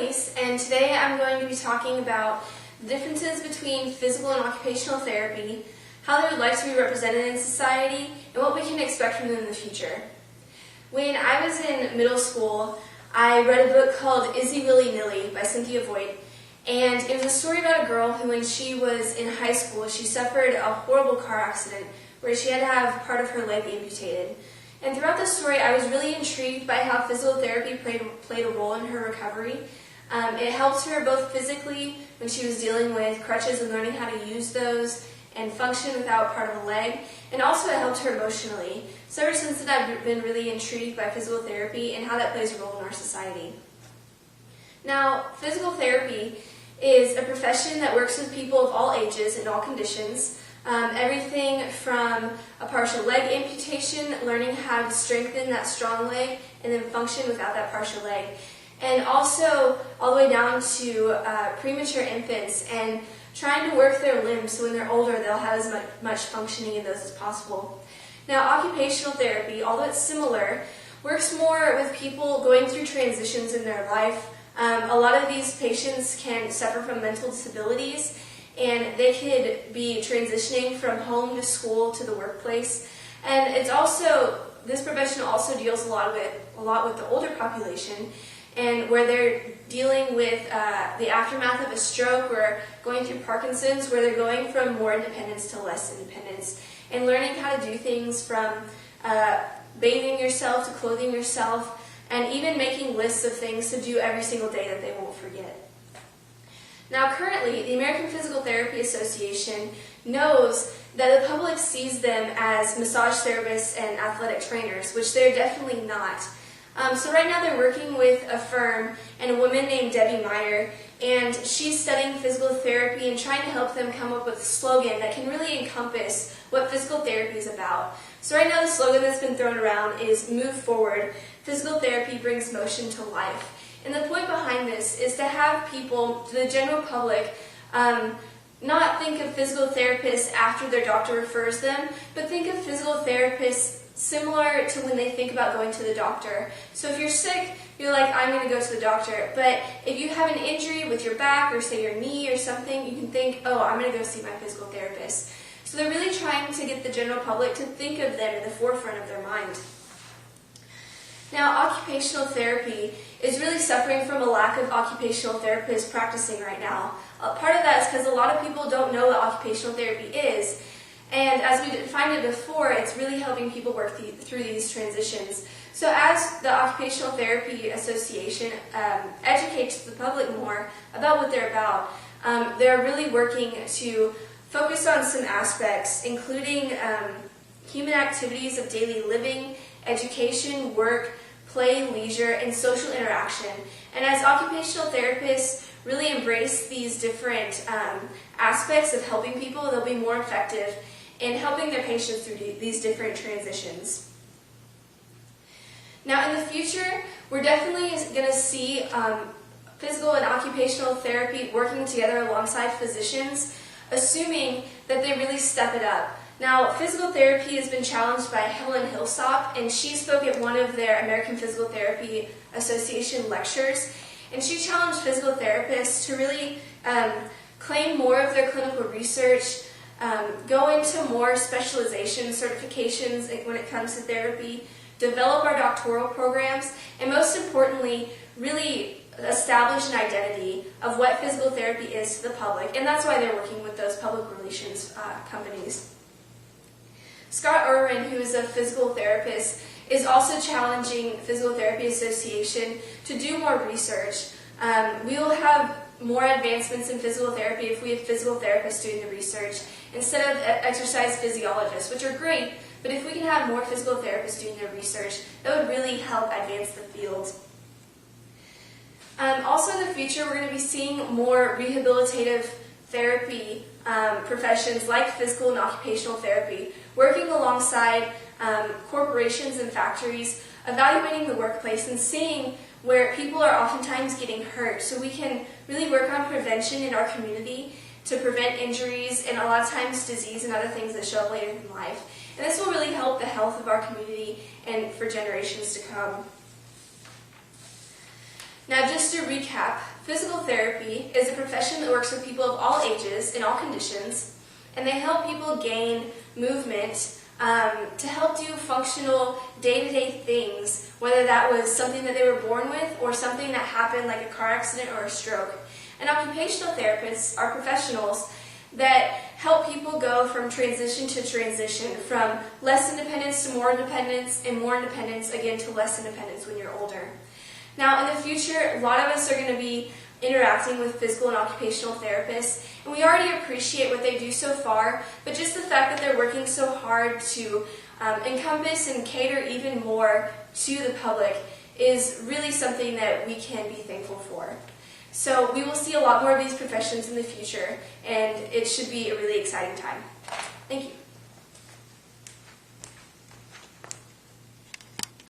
Elise, and today I'm going to be talking about the differences between physical and occupational therapy, how they would like to be represented in society, and what we can expect from them in the future. When I was in middle school, I read a book called Izzy Willy Nilly by Cynthia Voigt, and it was a story about a girl who, when she was in high school, she suffered a horrible car accident where she had to have part of her leg amputated. And throughout the story, I was really intrigued by how physical therapy played a role in her recovery. It helped her both physically when she was dealing with crutches and learning how to use those and function without part of a leg, and also it helped her emotionally. So ever since then, I've been really intrigued by physical therapy and how that plays a role in our society. Now, physical therapy is a profession that works with people of all ages and all conditions. Everything from a partial leg amputation, learning how to strengthen that strong leg, and then function without that partial leg. And also all the way down to premature infants and trying to work their limbs so when they're older they'll have as much functioning in those as possible. Now, occupational therapy, although it's similar, works more with people going through transitions in their life. A lot of these patients can suffer from mental disabilities, and they could be transitioning from home to school to the workplace. And this profession also deals a lot with the older population, and where they're dealing with the aftermath of a stroke or going through Parkinson's, where they're going from more independence to less independence, and learning how to do things from bathing yourself to clothing yourself, and even making lists of things to do every single day that they won't forget. Now, currently, the American Physical Therapy Association knows that the public sees them as massage therapists and athletic trainers, which they're definitely not. So right now they're working with a firm and a woman named Debbie Meyer, and she's studying physical therapy and trying to help them come up with a slogan that can really encompass what physical therapy is about. So right now the slogan that's been thrown around is "Move Forward, Physical Therapy Brings Motion to Life." And the point behind this is to have people, to the general public, not think of physical therapists after their doctor refers them, but think of physical therapists similar to when they think about going to the doctor. So if you're sick, you're like, I'm going to go to the doctor. But if you have an injury with your back or say your knee or something, you can think, oh, I'm going to go see my physical therapist. So they're really trying to get the general public to think of them in the forefront of their mind. Now, occupational therapy is really suffering from a lack of occupational therapists practicing right now. Part of that is because a lot of people don't know what occupational therapy is. And as we defined it before, it's really helping people work through these transitions. So as the Occupational Therapy Association educates the public more about what they're about, they're really working to focus on some aspects, including human activities of daily living, education, work, play, leisure, and social interaction. And as occupational therapists really embrace these different aspects of helping people, they'll be more effective in helping their patients through these different transitions. Now, in the future, we're definitely going to see physical and occupational therapy working together alongside physicians, assuming that they really step it up. Now, physical therapy has been challenged by Helen Hillsop, and she spoke at one of their American Physical Therapy Association lectures, and she challenged physical therapists to really claim more of their clinical research, go into more specialization certifications when it comes to therapy, develop our doctoral programs, and most importantly, really establish an identity of what physical therapy is to the public, and that's why they're working with those public relations companies. Scott Irwin, who is a physical therapist, is also challenging Physical Therapy Association to do more research. We will have more advancements in physical therapy if we have physical therapists doing the research instead of exercise physiologists, which are great, but if we can have more physical therapists doing their research, that would really help advance the field. Also in the future, we're going to be seeing more rehabilitative therapy professions like physical and occupational therapy, working alongside corporations and factories, evaluating the workplace and seeing where people are oftentimes getting hurt, so we can really work on prevention in our community to prevent injuries and a lot of times disease and other things that show up later in life. And this will really help the health of our community and for generations to come. Now, just to recap, physical therapy is a profession that works with people of all ages in all conditions, and they help people gain movement to help do functional day-to-day things, whether that was something that they were born with or something that happened like a car accident or a stroke. And occupational therapists are professionals that help people go from transition to transition, from less independence to more independence, and more independence again to less independence when you're older. Now, in the future, a lot of us are going to be interacting with physical and occupational therapists, and we already appreciate what they do so far, but just the fact that they're working so hard to encompass and cater even more to the public is really something that we can be thankful for. So we will see a lot more of these professions in the future, and it should be a really exciting time. Thank you.